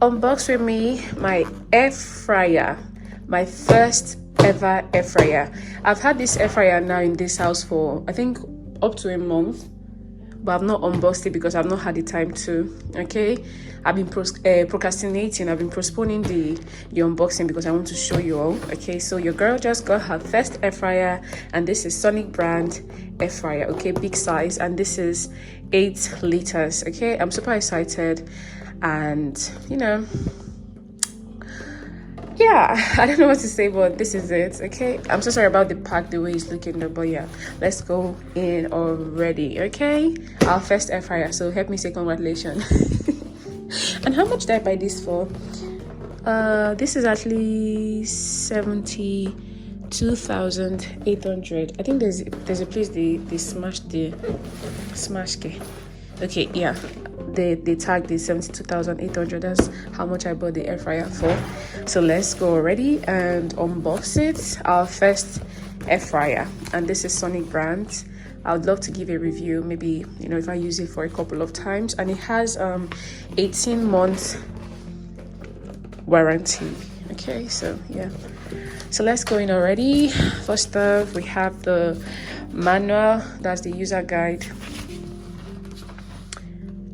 Unbox with me my air fryer, my first ever air fryer. I've had this air fryer now in this house for I think up to a month, but I've not unboxed it because I've not had the time to. Okay, I've been procrastinating. I've been postponing the unboxing because I want to show you all. Okay, so your girl just got her first air fryer, and this is Sonik brand air fryer. Okay, big size, and this is 8 liters. Okay, I'm super excited, and you know, yeah, I don't know what to say, but this is it. Okay, I'm so sorry about the pack, the way it's looking though, but yeah, let's go in already. Okay, our first air fryer, so help me say congratulations. And how much did I buy this for? This is actually 72,800. I think there's a place they smash okay, yeah, they tagged the 72,800. That's how much I bought the air fryer for. So let's go already and unbox it. Our first air fryer, and this is Sonik brand. I would love to give a review, maybe, you know, if I use it for a couple of times. And it has 18 months warranty. Okay, so yeah, so let's go in already. First off, we have the manual. That's the user guide,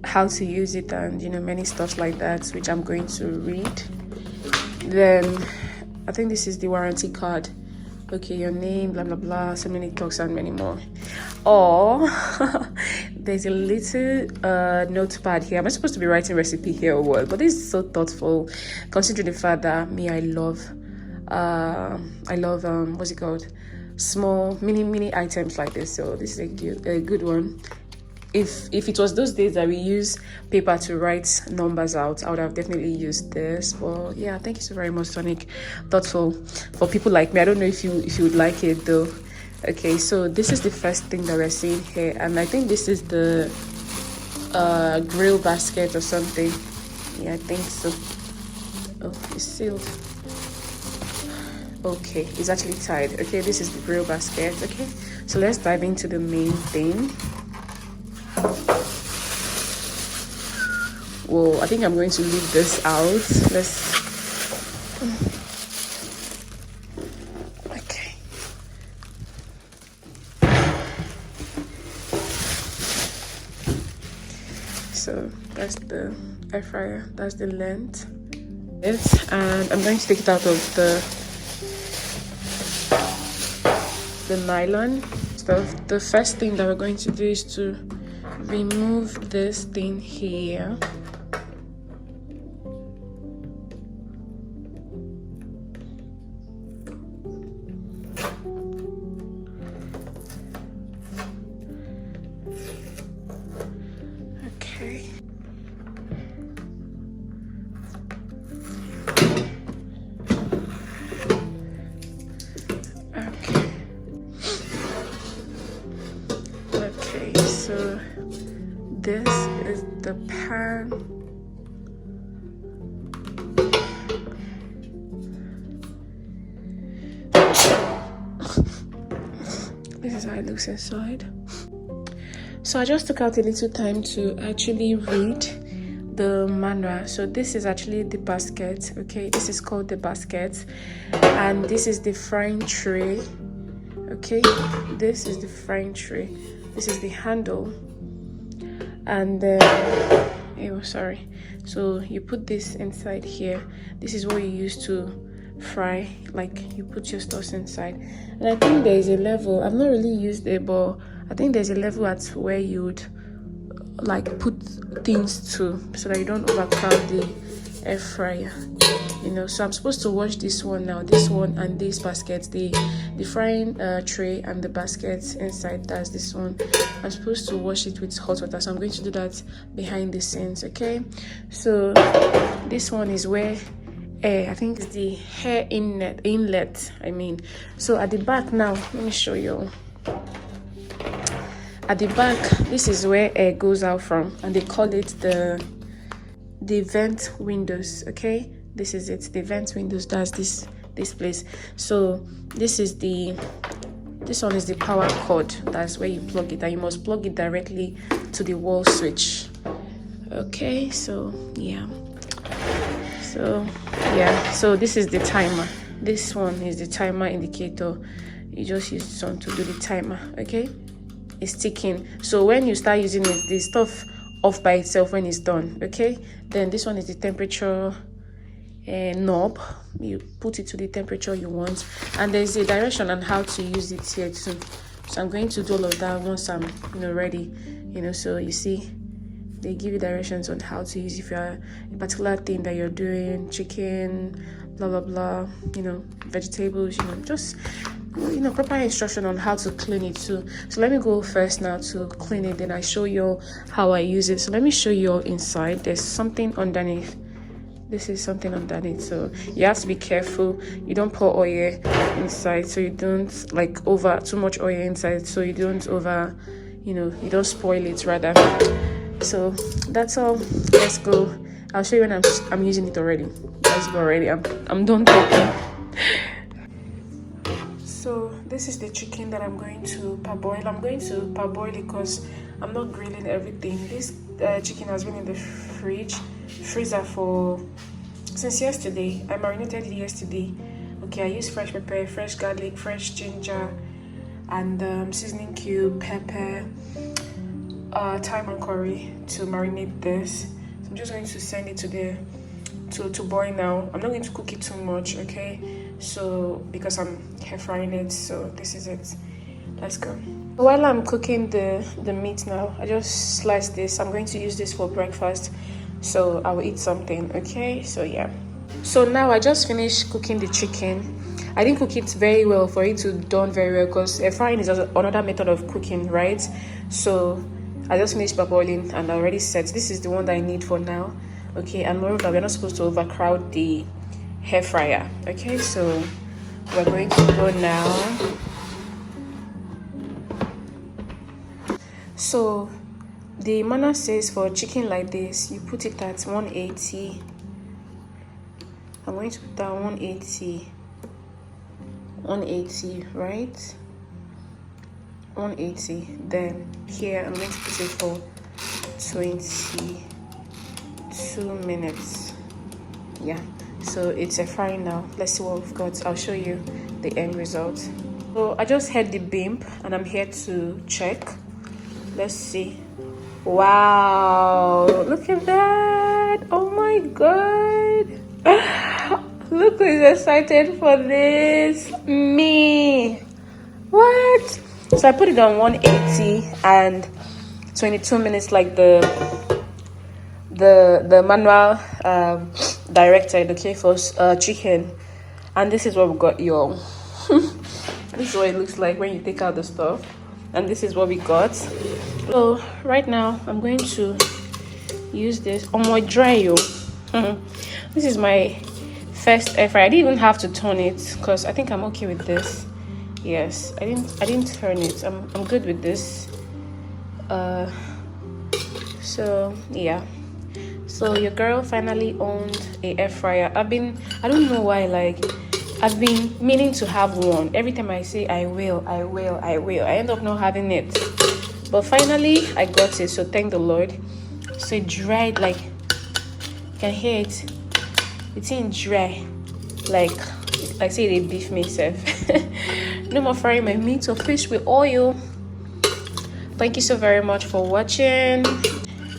how to use it, and you know, many stuff like that, which I'm going to read. Then I think this is the warranty card. Okay, your name, blah blah blah, so many talks and many more. Or there's a little notepad here. Am I supposed to be writing recipe here or what? But this is so thoughtful, considering the fact that me, I love what's it called, small mini items like this. So this is a good one. If it was those days that we use paper to write numbers out, I would have definitely used this. But yeah, thank you so very much, Sonik. Thoughtful for people like me. I don't know if you would like it though. Okay, so this is the first thing that we're seeing here, and I think this is the grill basket or something. Yeah, I think so. Oh, it's sealed. Okay, it's actually tied. Okay, this is the grill basket. Okay, so let's dive into the main thing. Whoa, I think I'm going to leave this out. Okay. So that's the air fryer, that's the length. And I'm going to take it out of the nylon stuff. The first thing that we're going to do is to remove this thing here. Okay. Okay, so this is the pan. This is how it looks inside. So I just took out a little time to actually read the manual. So this is actually the basket. Okay, this is called the basket, and this is the frying tray. Okay, this is the frying tray. This is the handle, and then oh sorry, so you put this inside here. This is what you use to fry, like you put your stuff inside. And I think there is a level, I've not really used it, but I think there's a level at where you would like put things to, so that you don't overcrowd the air fryer, you know. So I'm supposed to wash this one now, this one and this basket, the frying tray and the basket inside, that's this one. I'm supposed to wash it with hot water, so I'm going to do that behind the scenes. Okay, so this one is where I think it's the hair inlet, I mean. So at the back now, let me show you. At the back, this is where air goes out from, and they call it the vent windows. Okay, this is it, the vent windows. That's this place. So this one is the power cord. That's where you plug it, and you must plug it directly to the wall switch. Okay, so yeah, So yeah, so this is the timer. This one is the timer indicator. You just use this one to do the timer. Okay, it's ticking. So when you start using it, the stuff off by itself when it's done. Okay, then this one is the temperature knob. You put it to the temperature you want, and there's a direction on how to use it here too. So I'm going to do all of that once I'm ready. So you see they give you directions on how to use if you're a particular thing that you're doing, chicken, blah blah blah, vegetables, just proper instruction on how to clean it too. So let me go first now to clean it, then I show you how I use it. So let me show you inside. There's something underneath. This is something underneath, so you have to be careful you don't pour oil inside, so you don't over too much oil inside, so you don't over you don't spoil it rather. So that's all. Let's go. I'll show you when I'm using it already. Let's go already. I'm done talking. So this is the chicken that I'm going to parboil. I'm going to parboil it because I'm not grilling everything. This chicken has been in the freezer since yesterday. I marinated it yesterday. Okay, I used fresh pepper, fresh garlic, fresh ginger, and seasoning cube, pepper, thyme and curry to marinate this. So I'm just going to send it to boil now. I'm not going to cook it too much, okay? So because I'm air frying it, so this is it. Let's go. While I'm cooking the meat now, I just slice this. I'm going to use this for breakfast, so I will eat something, okay? So yeah. So now I just finished cooking the chicken. I didn't cook it very well for it to done very well because air frying is another method of cooking, right? So I just finished parboiling and I already set. This is the one that I need for now, okay? And moreover, we're not supposed to overcrowd the hair fryer, okay? So we're going to go now. So the manual says for chicken like this, you put it at 180. I'm going to put that 180, right? 180. Then here I'm going to put it for 22 minutes. Yeah, so it's a frying now. Let's see what we've got. I'll show you the end result. So I just had the beam and I'm here to check. Let's see. Wow, look at that. Oh my god. Look who's excited for this. Me. What? So I put it on 180 and 22 minutes like the manual directed, okay, for chicken. And this is what we got, y'all. This is what it looks like when you take out the stuff. And this is what we got. So right now I'm going to use this on my dryer. This is my first air fryer. I didn't even have to turn it because I think I'm okay with this. Yes, I didn't turn it. I'm good with this. So yeah, so your girl finally owned a air fryer. I don't know why, I've been meaning to have one. Every time I say I will, I end up not having it. But finally I got it, so thank the Lord. So it dried, you can hear it. It's in dry, like say they beef me self. No more frying my meat or fish with oil. Thank you so very much for watching.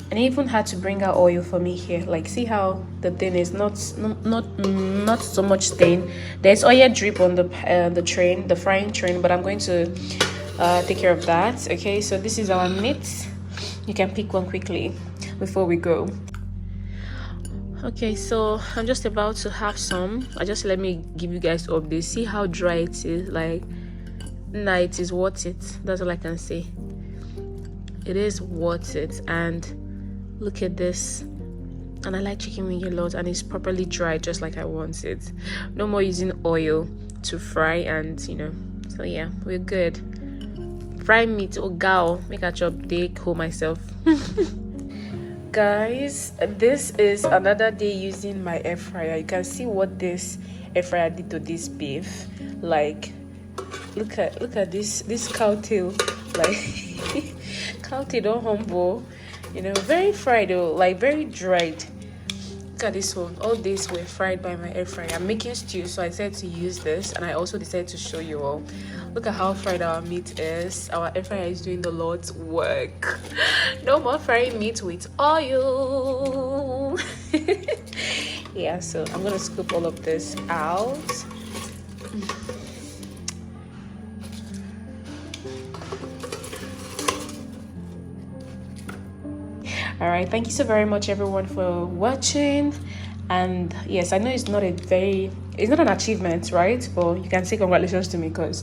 And I even had to bring out oil for me here. See how the thing is not so much stain. There's oil drip on the train, the frying train, but I'm going to take care of that. Okay, so this is our meat. You can pick one quickly before we go. Okay, so I'm just about to have some. Let me give you guys updates. See how dry it is. Nah, it is worth it. That's all I can say. It is worth it. And look at this. And I like chicken wing a lot, and it's properly dry just like I want it. No more using oil to fry, and so yeah, we're good. Fry meat or gal, make a chop day, cool myself. Guys, this is another day using my air fryer. You can see what this air fryer did to this beef. Look at this cow tail. Cow tail don't humble. Very fried though, very dried. Look at this one. All these were fried by my air fryer. I'm making stew, so I decided to use this, and I also decided to show you all. Look at how fried our meat is. Our air fryer is doing the Lord's work. No more frying meat with oil. Yeah, so I'm gonna scoop all of this out. All right, thank you so very much everyone for watching. And yes, I know it's not an achievement, right? But you can say congratulations to me, because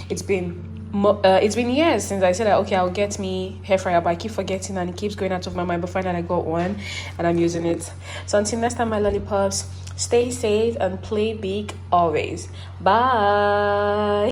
it's been years since I said that, okay, I'll get me hair fryer, but I keep forgetting and it keeps going out of my mind. But finally I got one and I'm using it. So until next time, my lollipops, stay safe and play big always. Bye.